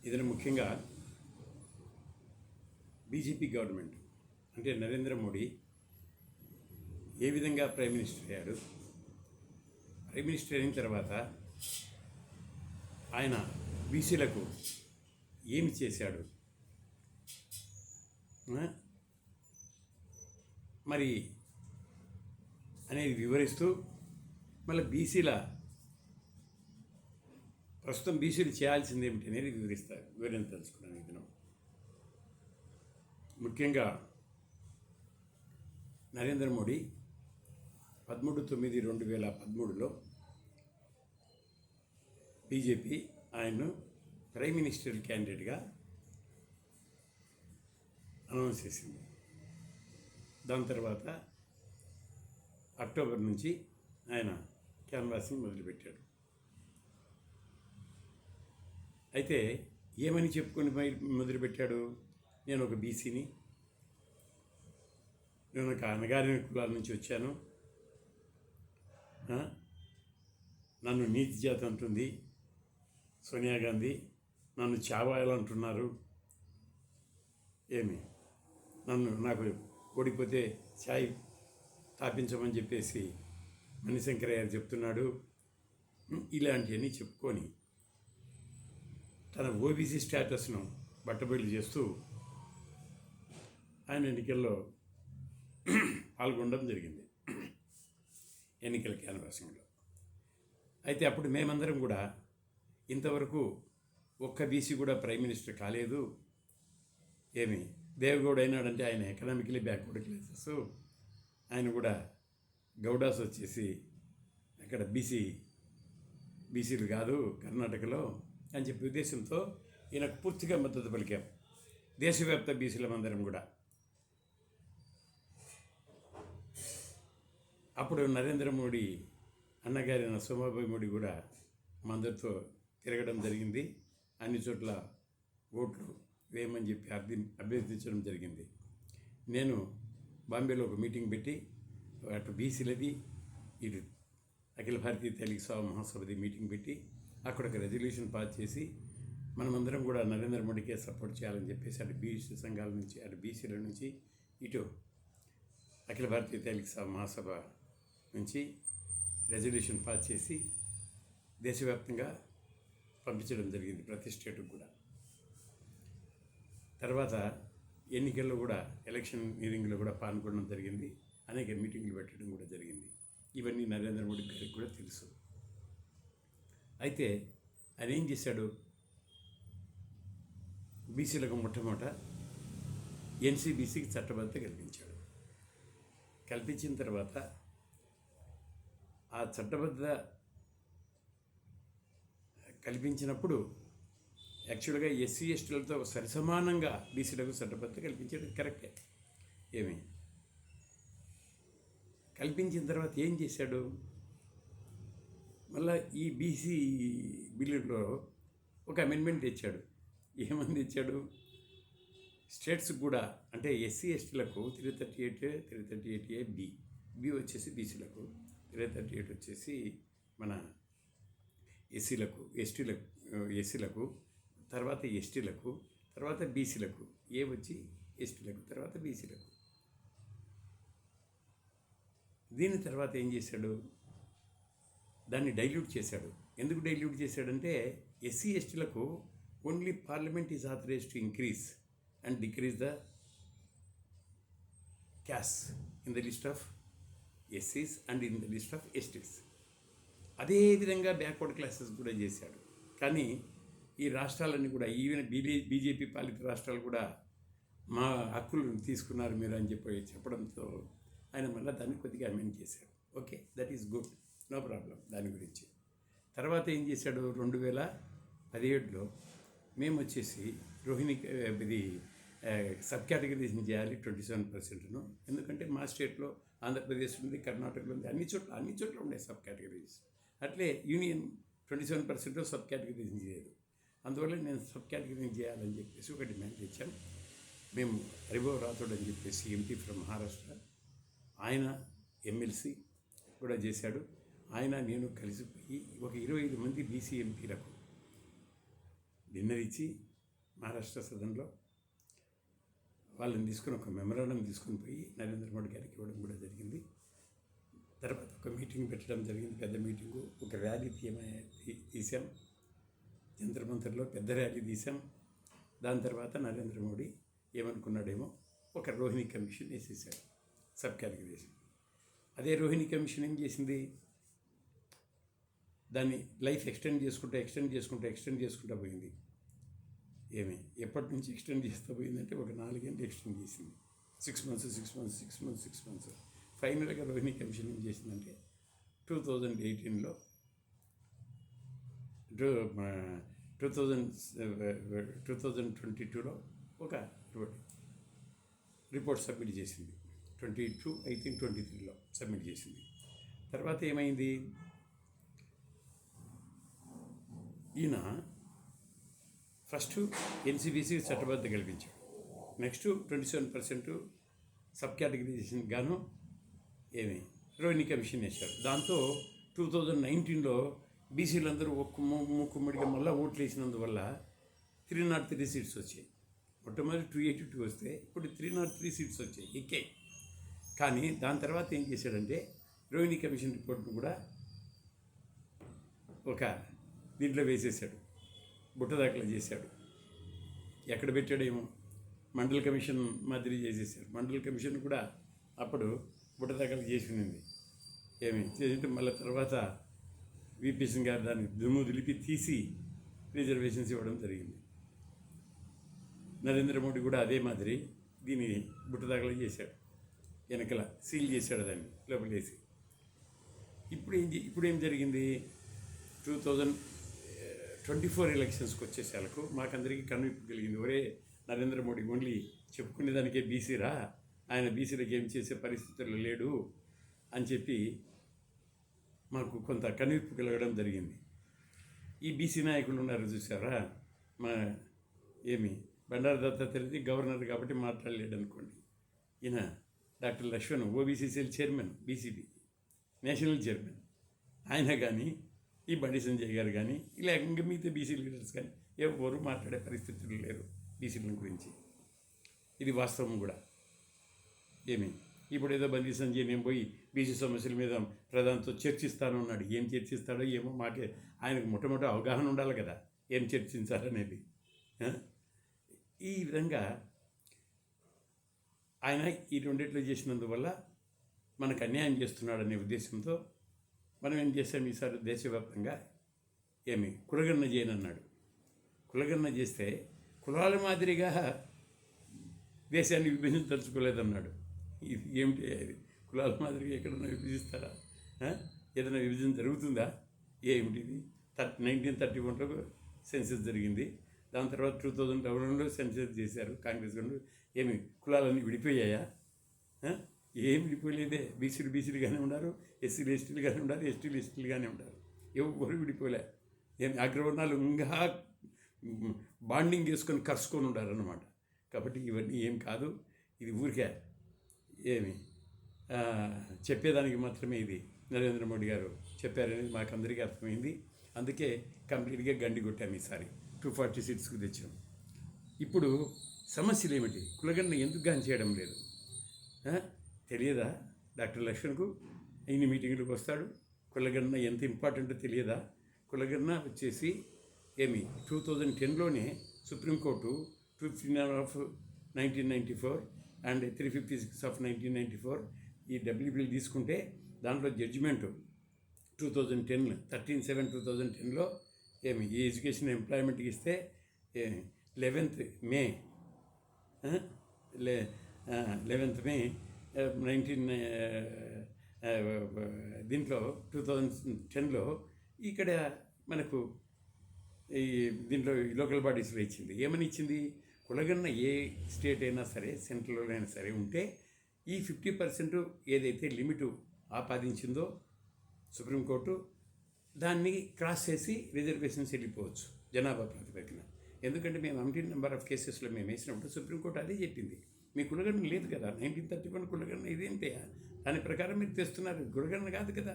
ఇదని ముఖ్యంగా BJP government అంటే నరేంద్ర మోడీ ఏ విధంగా ప్రైమ్ మినిస్టర్ అయ్యాడు, ప్రైమ్ మినిస్టర్ అయిన తర్వాత ఆయన బీసీలకు ఏమి చేశాడు, మరి అనేది వివరిస్తూ మళ్ళీ ప్రస్తుతం బీసీలు చేయాల్సింది ఏమిటి అనేది వివరించదలుచుకున్నాను ఈ దినం. ముఖ్యంగా నరేంద్ర మోడీ 13/9/2013లో బీజేపీ ఆయన్ను ప్రైమ్ మినిస్టర్ క్యాండిడేట్గా అనౌన్స్ చేసింది. దాని తర్వాత అక్టోబర్ నుంచి ఆయన క్యాన్వాసింగ్ మొదలుపెట్టాడు. అయితే ఏమని చెప్పుకొని మొదలుపెట్టాడు? నేను ఒక బీసీని, నేను ఒక అణగారిన కులాల నుంచి వచ్చాను, నన్ను నీతి జాతి అంటుంది సోనియా గాంధీ, నన్ను చావాలంటున్నారు, నాకు ఓడిపోతే ఛాయ్ తాపించమని చెప్పేసి మణిశంకరయ్య చెప్తున్నాడు. ఇలాంటివన్నీ చెప్పుకొని తన ఓబీసీ స్టేటస్ను బట్టబయలు చేస్తూ ఆయన ఎన్నికల్లో పాల్గొనడం జరిగింది, ఎన్నికల క్యాన్వాసింగ్లో. అయితే అప్పుడు మేమందరం కూడా ఇంతవరకు ఒక్క బీసీ కూడా ప్రైమ్ మినిస్టర్ కాలేదు, దేవగౌడ అయినాడంటే ఆయన ఎకనామికలీ బ్యాక్వర్డ్ క్లాసెస్, ఆయన కూడా గౌడాస్ వచ్చేసి అక్కడ బీసీలు కాదు కర్ణాటకలో అని చెప్పే ఉద్దేశంతో ఈయనకు పూర్తిగా మద్దతు పలికాం, దేశవ్యాప్త బీసీలమందరం కూడా. అప్పుడు నరేంద్ర మోడీ అన్నగారైన సోమాబాయి మోడీ కూడా మద్దతుతో తిరగడం జరిగింది, అన్ని చోట్ల ఓట్లు వేయమని చెప్పి అభ్యర్థించడం జరిగింది. నేను బాంబేలో ఒక మీటింగ్ పెట్టి అటు బీసీలది ఇటు అఖిల భారతీయ తెలుగు సభ మహాసభది మీటింగ్ పెట్టి అక్కడ ఒక రెజల్యూషన్ పాస్ చేసి మనమందరం కూడా నరేంద్ర మోడీకే సపోర్ట్ చేయాలని చెప్పేసి అటు బీసీ సంఘాల నుంచి అటు బీసీల నుంచి ఇటు అఖిల భారతీయ తెలుగు సభ మహాసభ నుంచి రెజల్యూషన్ పాస్ చేసి దేశవ్యాప్తంగా పంపించడం జరిగింది, ప్రతి స్టేటుకు కూడా. తర్వాత ఎన్నికల్లో కూడా ఎలక్షన్ మీటింగ్లో కూడా పాల్గొనడం జరిగింది, అనేక మీటింగ్లు పెట్టడం కూడా జరిగింది. ఇవన్నీ నరేంద్ర మోడీ గారికి కూడా తెలుసు. అయితే ఆయన ఏం చేశాడు? బీసీలకు మొట్టమొదట ఎన్సీబీసీకి చట్టబద్ధత కల్పించాడు. కల్పించిన తర్వాత ఆ చట్టబద్ధత కల్పించినప్పుడు యాక్చువల్గా ఎస్సీ ఎస్టీలతో సరిసమానంగా బీసీలకు చట్టబద్ధత కల్పించడం కరెక్టే. కల్పించిన తర్వాత ఏం చేశాడు? మళ్ళీ ఈ బీసీ బిల్లులో ఒక అమెండ్మెంట్ తెచ్చాడు. ఏమని తెచ్చాడు? స్టేట్స్కి కూడా అంటే ఎస్సీ ఎస్టీలకు 338A బి వచ్చేసి బీసీలకు, 338 వచ్చేసి మన ఎస్సీలకు, తర్వాత ఎస్టీలకు, తర్వాత బీసీలకు, ఏ వచ్చి ఎస్టీలకు, తర్వాత బీసీలకు. దీని తర్వాత ఏం చేశాడు? దాన్ని డైల్యూట్ చేశాడు. ఎందుకు డైల్యూట్ చేశాడంటే ఎస్సీ ఎస్టీలకు only parliament is authorized to increase and decrease the caste in the list of ఎస్సీస్ and in the list of STs. అదేవిధంగా బ్యాక్వర్డ్ క్లాసెస్ కూడా చేశాడు. కానీ ఈ రాష్ట్రాలన్నీ కూడా ఈవెన్ బీజేపీ పాలిత రాష్ట్రాలు కూడా మా హక్కులను తీసుకున్నారు మీరు అని చెప్పడంతో ఆయన మళ్ళీ దాన్ని కొద్దిగా అమెండ్ చేశాడు. Okay, that is good, no problem దాని గురించి. తర్వాత ఏం చేశాడు? 2017లో మేము వచ్చేసి ఇది సబ్ కేటగిరీస్ని చేయాలి 27%ను. ఎందుకంటే మా స్టేట్లో ఆంధ్రప్రదేశ్ ఉంది, కర్ణాటకలో ఉంది, అన్ని చోట్ల ఉండే సబ్ కేటగిరీస్. అట్లే యూనియన్ 27% సబ్ కేటగిరీస్ని చేయదు. అందువల్ల నేను సబ్ కేటగిరీని చేయాలని చెప్పేసి ఒక డిమాండ్ ఇచ్చాను. మేము హరిబాబు రాథోడ్ అని చెప్పేసి ఎంపీ ఫ్రమ్ మహారాష్ట్ర, ఆయన ఎమ్మెల్సీ కూడా చేశాడు. ఆయన నేను కలిసిపోయి ఒక 25 మంది బీసీ ఎంపీలకు డిన్నర్ ఇచ్చి మహారాష్ట్ర సదన్లో వాళ్ళని తీసుకుని ఒక మెమరాండం తీసుకుని పోయి నరేంద్ర మోడీ గారికి ఇవ్వడం కూడా జరిగింది. తర్వాత ఒక మీటింగ్ పెట్టడం జరిగింది, పెద్ద మీటింగు. ఒక ర్యాలీ తీసాం, జంతర్ మంతర్లో పెద్ద ర్యాలీ తీసాం. దాని తర్వాత నరేంద్ర మోడీ ఏమనుకున్నాడేమో ఒక రోహిణి కమిషన్ వేసేసాడు, సబ్ కేటగిరీస్. అదే రోహిణి కమిషన్ ఏం చేసింది, దాన్ని లైఫ్ ఎక్స్టెండ్ చేసుకుంటూ పోయింది. ఎప్పటి నుంచి ఎక్స్టెండ్ చేస్తూ పోయిందంటే ఒక 4 ఏళ్ళు ఎక్స్టెండ్ చేసింది. 6 months. ఫైనల్గా రోహిణి కమిషన్ ఏం చేసిందంటే 2018లో 2022లో ఒక రిపోర్ట్ సబ్మిట్ చేసింది. 22 I think 23లో సబ్మిట్ చేసింది. తర్వాత ఏమైంది, ఈయన ఫస్ట్ ఎన్సీబీసీ చట్టబద్ధ కల్పించాడు. నెక్స్ట్ 27% సబ్ కేటగిరైజేషన్ గాను రోహిణి కమిషన్ వేశారు. దాంతో 2019లో బీసీలందరూ మూకుమ్మడిగా మళ్ళీ ఓట్లు వేసినందువల్ల 303 సీట్స్ వచ్చాయి. మొట్టమొదటి 282 వస్తే ఇప్పుడు 303 సీట్స్ వచ్చాయి, ఎక్కాయి. కానీ దాని తర్వాత ఏం చేశాడంటే రోహిణి కమిషన్ రిపోర్ట్ను కూడా ఒక దీంట్లో వేసేసాడు, బుట్టదాఖలు చేశాడు. ఎక్కడ పెట్టాడేమో మండల్ కమిషన్ మాదిరి చేసేసాడు. మండల్ కమిషన్ కూడా అప్పుడు బుట్టదాఖలు చేసి ఉన్నింది. చేసింటే మళ్ళీ తర్వాత విపి సింగ్ గారు దాన్ని దుమ్ము దులిపి తీసి రిజర్వేషన్స్ ఇవ్వడం జరిగింది. నరేంద్ర మోడీ కూడా అదే మాదిరి దీన్ని బుట్టదాఖలు చేశాడు, వెనకల సీల్ చేశాడు, దాన్ని లోపలేసి. ఇప్పుడు ఏం జరిగింది, 2024 ఎలక్షన్స్కి వచ్చేసాలకు మాకందరికీ కనువిప్పు కలిగింది. ఒరే నరేంద్ర మోడీ ఓన్లీ చెప్పుకునేదానికే బీసీరా, ఆయన బీసీలకు ఏం చేసే పరిస్థితుల్లో లేడు అని చెప్పి మాకు కొంత కనువిప్పు కలగడం జరిగింది. ఈ బీసీ నాయకులు ఉన్నారు చూసారా, మా బండారు దత్తాత్రేయ గవర్నర్ కాబట్టి మాట్లాడలేడు అనుకోండి. ఈయన doctor Laxman OBC cell chairman, BCB national chairman, ఆయన కానీ ఈ బండి సంజయ్ గారు కానీ ఇలా ఇంకా మిగతా బీసీ లీడర్స్ కానీ ఎవరు మాట్లాడే పరిస్థితులు లేరు బీసీల గురించి. ఇది వాస్తవం కూడా. ఇప్పుడు ఏదో బండి సంజయ్ నేను పోయి బీసీ సమస్యల మీద ప్రధానితో చర్చిస్తాను అన్నాడు. ఏం చర్చిస్తాడో ఏమో మాకే ఆయనకు మొట్టమొదటి అవగాహన ఉండాలి కదా ఏం చర్చించాలనేది. ఈ విధంగా ఆయన ఈ రెండిట్లో చేసినందువల్ల మనకు అన్యాయం చేస్తున్నాడనే ఉద్దేశంతో మనం ఏం చేసాం ఈసారి దేశవ్యాప్తంగా కులగణన చేయనన్నాడు. కులగణన చేస్తే కులాల మాదిరిగా దేశాన్ని విభజించదలుచుకోలేదన్నాడు. ఇది ఏమిటి, కులాల మాదిరిగా ఎక్కడన్నా విభజిస్తారా? ఏదైనా విభజన జరుగుతుందా? ఏమిటిది? 1931లో సెన్సెస్ జరిగింది. దాని తర్వాత 2011లో సెన్సెస్ చేశారు కాంగ్రెస్ గవర్నమెంట్. కులాలన్నీ విడిపోయాయా? ఏం విడిపోలేదే. బీసీలుగానే ఉన్నారు, ఎస్సీలుగానే ఉన్నారు, ఎస్టీలుగానే ఉన్నారు. ఎవరు విడిపోలే. అగ్రవర్ణాలు ఇంకా బాండింగ్ చేసుకొని కరుచుకొని ఉండారన్నమాట. కాబట్టి ఇవన్నీ ఏం కాదు, ఇది ఊరికే చెప్పేదానికి మాత్రమే ఇది నరేంద్ర మోడీ గారు చెప్పారనేది మాకందరికీ అర్థమైంది. అందుకే కంప్లీట్గా గండి కొట్టాము ఈసారి. 240 సీట్స్కి తెచ్చాం. ఇప్పుడు సమస్యలు ఏమిటి? కులగణన ఎందుకు గాని చేయడం లేదు తెలియదా? డాక్టర్ లక్ష్మణ్కు ఇన్ని మీటింగ్లకు వస్తాడు. కులగణన ఎంత ఇంపార్టెంటో తెలియదా? కులగణన వచ్చేసి 2010లోనే సుప్రీంకోర్టు 259/1994 అండ్ 356/1994 ఈ WBL తీసుకుంటే దాంట్లో జడ్జిమెంట్ 13/7/2010లో ఈ ఎడ్యుకేషన్ ఎంప్లాయ్మెంట్కి ఇస్తే 11th May 19 దీంట్లో 2010లో ఇక్కడ మనకు ఈ దీంట్లో లోకల్ బాడీస్లో ఇచ్చింది. ఏమని ఇచ్చింది? కులగణన ఏ స్టేట్ అయినా సరే, సెంట్రల్లో అయినా సరే ఉంటే ఈ 50% ఏదైతే లిమిటు ఆపాదించిందో సుప్రీంకోర్టు, దాన్ని క్రాస్ చేసి రిజర్వేషన్స్ వెళ్ళిపోవచ్చు జనాభా ప్రాతిపదికన. ఎందుకంటే మేము 19 నెంబర్ ఆఫ్ కేసెస్లో మేము వేసినప్పుడు సుప్రీంకోర్టు అదే చెప్పింది. మీ కులగణన లేదు కదా, 1931 కులగణన ఇదేంటే దాని ప్రకారం మీరు తెస్తున్నారు, కులగణన కాదు కదా.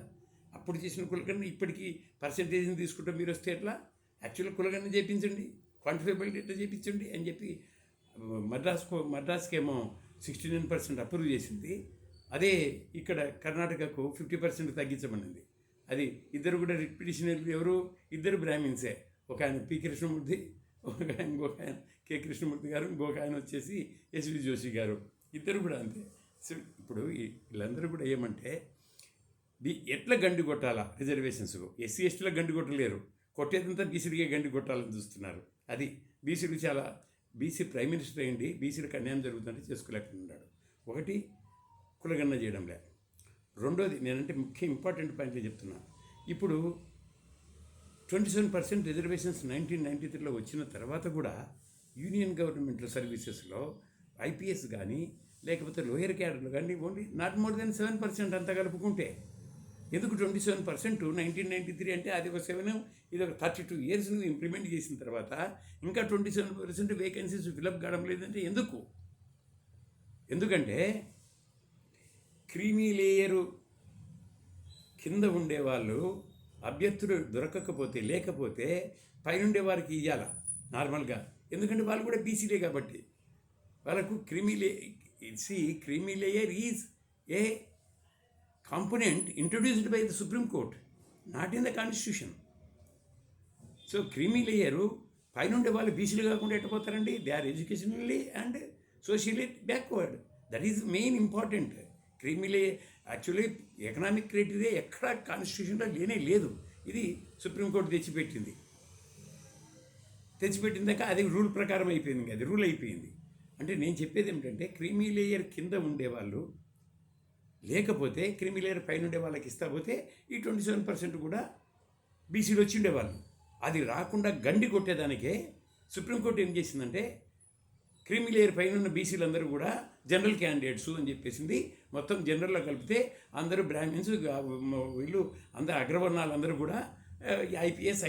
అప్పుడు చేసిన కులగణన ఇప్పటికీ పర్సెంటేజ్ని తీసుకుంటే మీరు వస్తే ఎట్లా? యాక్చువల్గా కులగణన చేయించండి. క్వాంటిఫైబుల్ డేటా చేయించండి అని చెప్పి మద్రాస్కేమో 69% అప్రూవ్ చేసింది. అదే ఇక్కడ కర్ణాటకకు 50% తగ్గించమనింది. అది ఇద్దరు కూడా రిట్ పిటిషనర్లు ఎవరు? ఇద్దరు బ్రాహ్మిన్సే. ఒక ఆయన పి కృష్ణమూర్తి, ఇంకొక ఆయన కె కృష్ణమూర్తి గారు, ఇంకొక ఆయన వచ్చేసి ఎస్వి జోషి గారు. ఇద్దరు కూడా అంతే. సో ఇప్పుడు వీళ్ళందరూ కూడా ఏమంటే ఎట్లా గండి కొట్టాలా రిజర్వేషన్స్కు? ఎస్సీ ఎస్టీలో గండి కొట్టలేరు, కొట్టేదంతా బీసీలకే గండి కొట్టాలని చూస్తున్నారు. అది బీసీలు చాలా బీసీ ప్రైమ్ మినిస్టర్ అయ్యింది, బీసీలకు అన్యాయం జరుగుతుందంటే చేసుకోలేకపోతున్నాడు. ఒకటి కులగన్న చేయడంలే. రెండోది నేనంటే ముఖ్య ఇంపార్టెంట్ పాయింట్లు చెప్తున్నాను. ఇప్పుడు 27% రిజర్వేషన్స్ 1993లో వచ్చిన తర్వాత కూడా యూనియన్ గవర్నమెంట్ సర్వీసెస్లో ఐపీఎస్ కానీ లేకపోతే లోయర్ క్యాడర్లు కానీ ఓన్లీ నాట్ మోర్ దెన్ 7% అంతా కలుపుకుంటే. ఎందుకు 27%? 1993 అంటే అది ఒక 7, ఇది ఒక 32 years నువ్వు ఇంప్లిమెంట్ చేసిన తర్వాత ఇంకా 27% వేకెన్సీస్ ఫిలప్ కావడం లేదంటే ఎందుకు? ఎందుకంటే క్రీమీ లేయరు కింద ఉండేవాళ్ళు అభ్యర్థులు దొరకకపోతే లేకపోతే పైనుండే వారికి ఇవ్వాల నార్మల్గా. ఎందుకంటే వాళ్ళు కూడా బీసీలే కాబట్టి వాళ్ళకు creamy layer is a component introduced by the Supreme Court, not in the Constitution. So creamy layer పైనుండే వాళ్ళు బీసీలు కాకుండా ఎట్టపోతారండి? They are educationally and socially backward. That is main important. Creamy layer actually economic criteria ఎక్కడ కాన్స్టిట్యూషన్లో లేనే లేదు. ఇది సుప్రీంకోర్టు తెచ్చిపెట్టిందాక అది రూల్ ప్రకారం అయిపోయింది, అది రూల్ అయిపోయింది. అంటే నేను చెప్పేది ఏమిటంటే క్రీమీ లేయర్ కింద ఉండేవాళ్ళు లేకపోతే క్రీమీ లేయర్ పైన ఉండే వాళ్ళకి ఇస్తా పోతే ఈ 27% కూడా బీసీలు వచ్చి ఉండేవాళ్ళు. అది రాకుండా గండి కొట్టేదానికే సుప్రీంకోర్టు ఏం చేసిందంటే క్రీమీ లేయర్ పైన ఉన్న బీసీలందరూ కూడా జనరల్ క్యాండిడేట్స్ అని చెప్పేసింది. మొత్తం జనరల్లో కలిపితే అందరూ బ్రాహ్మిన్స్, వీళ్ళు అందరూ అగ్రవర్ణాలు అందరూ కూడా ఐపీఎస్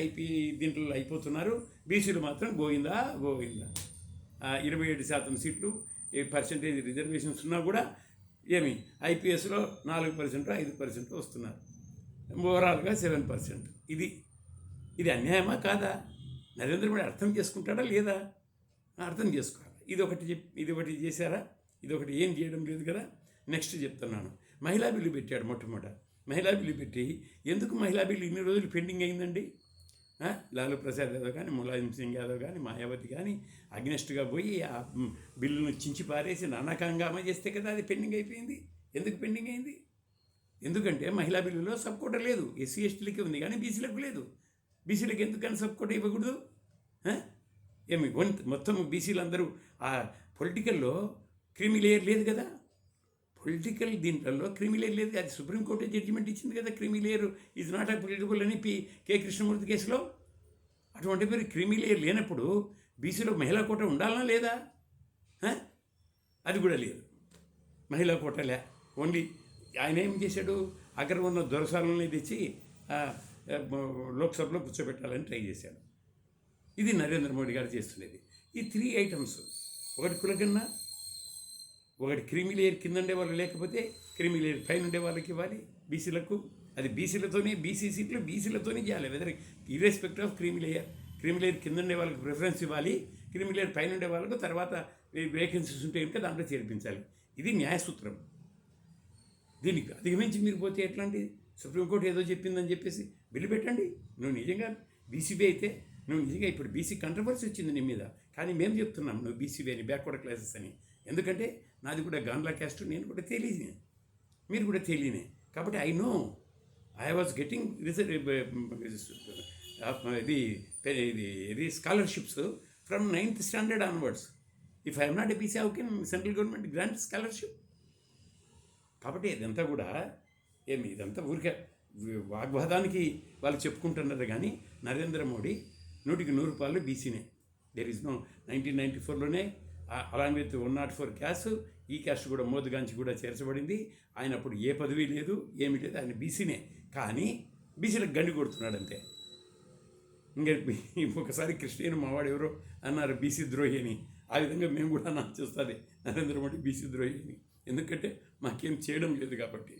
దీంట్లో అయిపోతున్నారు. బీసీలు మాత్రం గోవిందా 27% సీట్లు పర్సెంటేజ్ రిజర్వేషన్స్ ఉన్నా కూడా ఏమి ఐపీఎస్లో 4%, 5% వస్తున్నారు. ఓవరాల్గా 7%. ఇది అన్యాయమా కాదా? నరేంద్ర మోడీ అర్థం చేసుకుంటాడా లేదా? అర్థం చేసుకోవాలి. ఇది ఒకటి చేశారా? ఇది ఒకటి ఏం చేయడం లేదు కదా. నెక్స్ట్ చెప్తున్నాను. మహిళా బిల్లు పెట్టాడు మొట్టమొదట. మహిళా బిల్లు పెట్టి ఎందుకు మహిళా బిల్లు ఇన్ని రోజులు పెండింగ్ అయిందండి? లాలూ ప్రసాద్ యాదవ్ కానీ, ములాయం సింగ్ యాదవ్ కానీ, మాయావతి కానీ అగ్నెస్ట్గా పోయి ఆ బిల్లును చించి పారేసి నానాకంగా చేస్తే కదా అది పెండింగ్ అయిపోయింది. ఎందుకు పెండింగ్ అయింది? ఎందుకంటే మహిళా బిల్లులో సబ్ కోటా లేదు. ఎస్సీ ఎస్టీలకి ఉంది కానీ బీసీలకు లేదు. బీసీలకు ఎందుకని సబ్ కోటా ఇవ్వకూడదు? మొత్తం బీసీలు అందరూ ఆ పొలిటికల్లో క్రీమీ లేయర్ లేదు కదా. పొలిటికల్ దీంట్లో క్రీమీ లేయర్ లేదు. అది సుప్రీంకోర్టు జడ్జిమెంట్ ఇచ్చింది కదా. Creamy layer is not a political అని కె కృష్ణమూర్తి కేసులో. అటువంటి పేరు క్రీమీ లేయర్ లేనప్పుడు బీసీలో మహిళా కోట ఉండాలనా లేదా? అది కూడా లేదు. మహిళా కోటలే. ఓన్లీ ఆయన ఏం చేశాడు? అక్కడ ఉన్న దొరసాలని తెచ్చి లోక్సభలో కూర్చోబెట్టాలని ట్రై చేశాడు. ఇది నరేంద్ర మోడీ గారు చేస్తున్నది. ఈ 3 items, ఒకటి కులగన్న, ఒకటి క్రీమీ లేయర్ కింద ఉండే వాళ్ళు లేకపోతే క్రీమీ లేయర్ పైన ఉండే వాళ్ళకి ఇవ్వాలి బీసీలకు. అది బీసీలతోనే బీసీ సీట్లు బీసీలతోనే చేయాలి. Whether irrespective of creamy layer కింద ఉండే వాళ్ళకి ప్రిఫరెన్స్ ఇవ్వాలి. క్రీమీ లేయర్ పైన ఉండే వాళ్ళకు తర్వాత వేకెన్సీస్ ఉంటే కనుక దాంట్లో చేర్పించాలి. ఇది న్యాయసూత్రం. దీనికి అధిగమించి మీరు పోతే ఎట్లాంటి? సుప్రీంకోర్టు ఏదో చెప్పిందని చెప్పేసి బిల్లు పెట్టండి. నువ్వు నిజంగా బీసీబీ అయితే నువ్వు నిజంగా ఇప్పుడు బీసీ కంట్రవర్సీ వచ్చింది నీ మీద, కానీ మేము చెప్తున్నాం నువ్వు బీసీబీ అని, బ్యాక్వర్డ్ క్లాసెస్ అని. ఎందుకంటే నాది కూడా గాండ్లా క్యాస్ట్, నేను కూడా తెలియనే, మీరు కూడా తెలియనే. కాబట్టి I know I was getting ఇది scholarships from 9th standard onwards. If I'm not a BC, how can central government grant scholarship? కాబట్టి ఇదంతా కూడా ఇదంతా ఊరికే వాగ్వాదానికి వాళ్ళు చెప్పుకుంటున్నారు. కానీ నరేంద్ర మోడీ 100% బీసీనే. దేర్ ఇస్ నో 1994లోనే అలాంగ్ విత్ 104 క్యాస్ట్, ఈ క్యాస్ట్ కూడా మోదుగాంచి కూడా చేర్చబడింది. ఆయన అప్పుడు ఏ పదవి లేదు, ఏమీ లేదు, ఆయన బీసీనే. కానీ బీసీలకు గండి కొడుతున్నాడు అంతే. ఇంకా ఒకసారి కృష్ణయ్యను మావాడు ఎవరో అన్నారు బీసీ ద్రోహి అని. ఆ విధంగా మేము కూడా నాకు చూస్తుంది నరేంద్ర మోడీ బీసీ ద్రోహి అని. ఎందుకంటే మాకేం చేయడం లేదు కాబట్టి.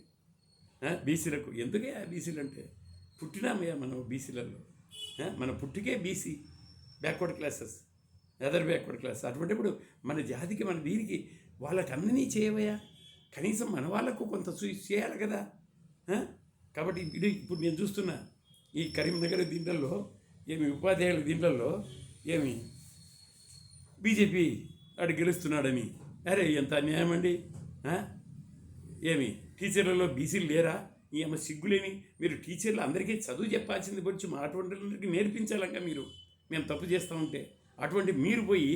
బీసీలకు ఎందుకే బీసీలు అంటే పుట్టినామయ్యా మనం బీసీలలో. మన పుట్టికే BC backward classes, other backward class. అటువంటిప్పుడు మన జాతికి మన దీనికి వాళ్ళకి అందరినీ చేయవయా, కనీసం మన వాళ్ళకు కొంత చేయాలి కదా. కాబట్టి ఇప్పుడు నేను చూస్తున్నా ఈ కరీంనగర్ దీంట్లో ఏమి ఉపాధ్యాయుల దీంట్లో ఏమి బీజేపీ వాడు గెలుస్తున్నాడని, అరే ఎంత అన్యాయం అండి. ఏమి టీచర్లలో బీసీలు లేరా? ఈ అమ్మ సిగ్గులేని మీరు టీచర్లు అందరికీ చదువు చెప్పాల్సింది వచ్చి మా అటువంటికి నేర్పించాలంగా మీరు. మేము తప్పు చేస్తూ ఉంటే అటువంటి మీరు పోయి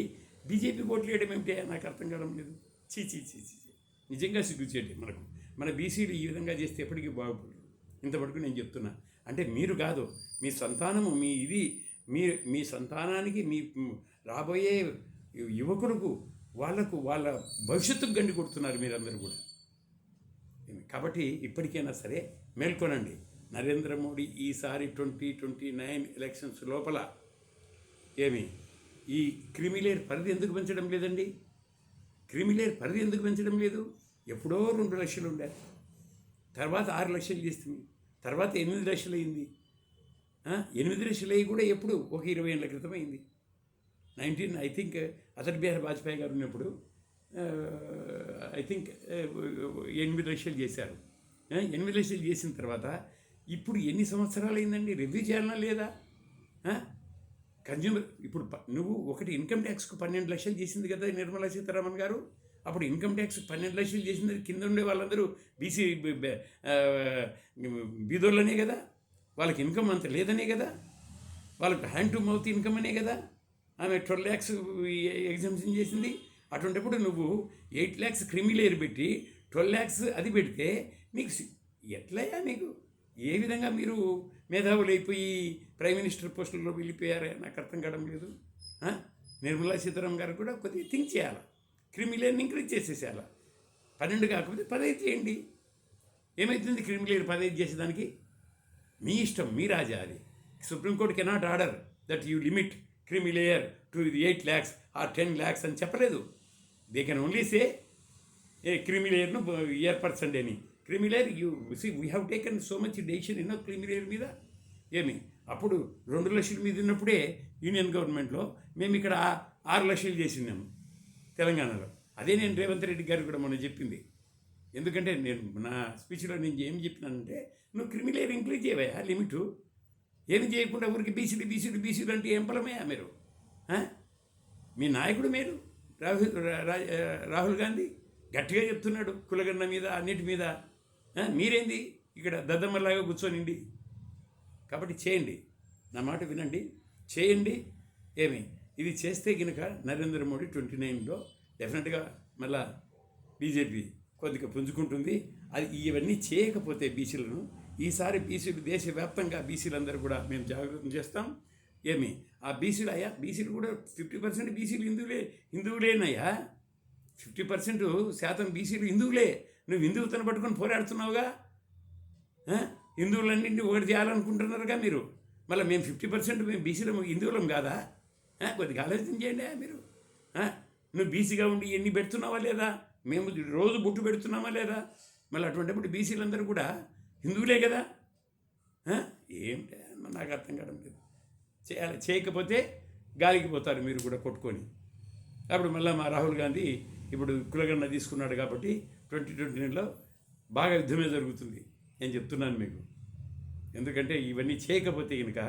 బీజేపీ ఓట్లు వేయడం ఏమిటే నాకు అర్థం కావడం లేదు. చీ చీ చీ చీ నిజంగా సిగ్గుచేయండి. మన బీసీలు ఈ విధంగా చేస్తే ఎప్పటికీ బాగుపడరు. ఇంతవరకు నేను చెప్తున్నా. అంటే మీరు కాదు, మీ సంతానము, మీ ఇది మీ సంతానానికి, మీ రాబోయే యువకులకు వాళ్ళకు వాళ్ళ భవిష్యత్తుకు గండి కొడుతున్నారు మీరందరూ కూడా. కాబట్టి ఇప్పటికైనా సరే మేల్కొనండి. నరేంద్ర మోడీ ఈసారి 2029 ఎలక్షన్స్ లోపల ఏమి ఈ క్రిమిలేర్ పరిధి ఎందుకు పెంచడం లేదండి? క్రిమిలేర్ పరిధి ఎందుకు పెంచడం లేదు? ఎప్పుడో 2 లక్షలు ఉండే, తర్వాత 6 లక్షలు చేస్తుంది, తర్వాత 8 లక్షలు అయింది. 8 లక్షలు అయ్యి కూడా ఎప్పుడు ఒక 20 ఏళ్ళ క్రితం అయింది. ఐ థింక్ అటల్ బిహారీ వాజ్పేయి గారు ఉన్నప్పుడు ఐ థింక్ 8 లక్షలు చేశారు. 8 లక్షలు చేసిన తర్వాత ఇప్పుడు ఎన్ని సంవత్సరాలు అయిందండి? రివ్యూ చేయాలన్నా లేదా? కన్జ్యూమర్ ఇప్పుడు నువ్వు ఒకటి ఇన్కమ్ ట్యాక్స్కు 12 లక్షలు చేసింది కదా నిర్మలా సీతారామన్ గారు. అప్పుడు ఇన్కమ్ ట్యాక్స్ 12 లక్షలు చేసింది కింద ఉండే వాళ్ళందరూ బీసీ బీదోళ్ళనే కదా, వాళ్ళకి ఇన్కమ్ అంత లేదనే కదా, వాళ్ళకి హ్యాండ్ టు మౌత్ ఇన్కమ్ అనే కదా ఆమె 12 lakhs ఎగ్జామ్షన్ చేసింది. అటువంటిప్పుడు నువ్వు 8 lakhs క్రిమిలేర్ పెట్టి 12 lakhs అది పెడితే నీకు ఎట్లయ్యా? నీకు ఏ విధంగా మీరు మేధావులు అయిపోయి ప్రైమ్ మినిస్టర్ పోస్టుల్లో వెళ్ళిపోయారా? నాకు అర్థం కావడం లేదు. నిర్మలా సీతారామన్ గారు కూడా కొద్దిగా థింక్ చేయాలి. క్రిమిలేర్ని ఇంక్రీజ్ చేసేసేయాలి. 12 కాకపోతే 15 చేయండి. ఏమవుతుంది క్రిమిలేర్ 15 చేసేదానికి? మీ ఇష్టం, మీ రాజా అది. Supreme Court cannot order that you limit creamy layer to 8 lakhs or 10 lakhs అని చెప్పలేదు. They can only say a క్రిమిలేయర్ను ఏర్పరచండి అని. Creamy layer we have taken so much decision ఎన్నో క్రిమిలేయర్ మీద. ఏమి అప్పుడు 2 లక్షల మీద ఉన్నప్పుడే యూనియన్ గవర్నమెంట్లో మేము ఇక్కడ 6 లక్షలు చేసినాము తెలంగాణలో. అదే నేను రేవంత్ రెడ్డి గారు కూడా మొన్న చెప్పింది. ఎందుకంటే నేను నా స్పీచ్లో నేను ఏం చెప్పినానంటే, నువ్వు క్రిమిలేయర్ ఇంక్రీజ్ చేయవా లిమిటు. ఏమి చేయకుండా ఊరికి బీసీలు అంటే ఏం ఫలమయ్యా మీరు? మీ నాయకుడు మీరు రాహుల్ గాంధీ గట్టిగా చెప్తున్నాడు కులగన్న మీద అన్నిటి మీద. మీరేంది ఇక్కడ దద్దమ్మలాగా కూర్చోనిండి. కాబట్టి చేయండి, నా మాట వినండి, చేయండి. ఏమి ఇది చేస్తే కనుక నరేంద్ర మోడీ 29లో డెఫినెట్గా మళ్ళా బీజేపీ కొద్దిగా పుంజుకుంటుంది. అది ఇవన్నీ చేయకపోతే బీసీలను ఈసారి బీసీలు దేశవ్యాప్తంగా బీసీలందరూ కూడా మేము జాగ్రత్త చేస్తాం. ఏమి ఆ బీసీలు అయ్యా, బీసీలు కూడా 50% బీసీలు హిందువులేనయ్యా. 50% బీసీలు హిందువులే. నువ్వు హిందువుతను పట్టుకొని పోరాడుతున్నావుగా. హిందువులన్నింటినీ ఒకటి చేయాలనుకుంటున్నారుగా మీరు. మళ్ళీ మేము 50% మేము బీసీలు హిందువులం కాదా? కొద్దిగా ఆలోచన చేయండి మీరు. నువ్వు బీసీగా ఉండి ఎన్ని పెడుతున్నావా లేదా? మేము రోజు బుట్టు పెడుతున్నామా లేదా? మళ్ళీ అటువంటిప్పుడు బీసీలందరూ కూడా హిందువులే కదా. ఏమిటి నాకు అర్థం కావడం లేదు. చేయాలి, చేయకపోతే గాలికి పోతారు మీరు కూడా కొట్టుకొని. అప్పుడు మళ్ళీ మా రాహుల్ గాంధీ ఇప్పుడు కులగన్న తీసుకున్నాడు కాబట్టి 2029లో బాగా యుద్ధమే జరుగుతుంది. నేను చెప్తున్నాను మీకు. ఎందుకంటే ఇవన్నీ చేయకపోతే కనుక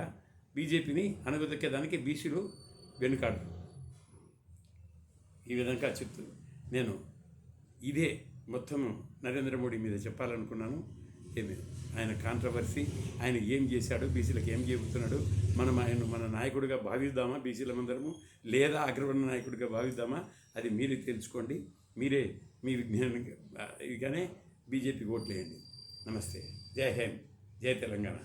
బీజేపీని అనగదొక్కేదానికి బీసీలు వెనుకాడరు. ఈ విధంగా చెప్తూ నేను ఇదే మొత్తం నరేంద్ర మోడీ మీద చెప్పాలనుకున్నాను. ఏమి ఆయన కాంట్రవర్సీ, ఆయన ఏం చేశాడు, బీసీలకు ఏం చెబుతున్నాడు, మనం ఆయన మన నాయకుడిగా భావిద్దామా బీసీలందరము, లేదా అగ్రవర్ణ నాయకుడిగా భావిద్దామా? అది మీరే తెలుసుకోండి. మీరే మీ విజ్ఞానంగానే బీజేపీకి ఓట్లేయండి. నమస్తే. జై హింద్, జై తెలంగాణ.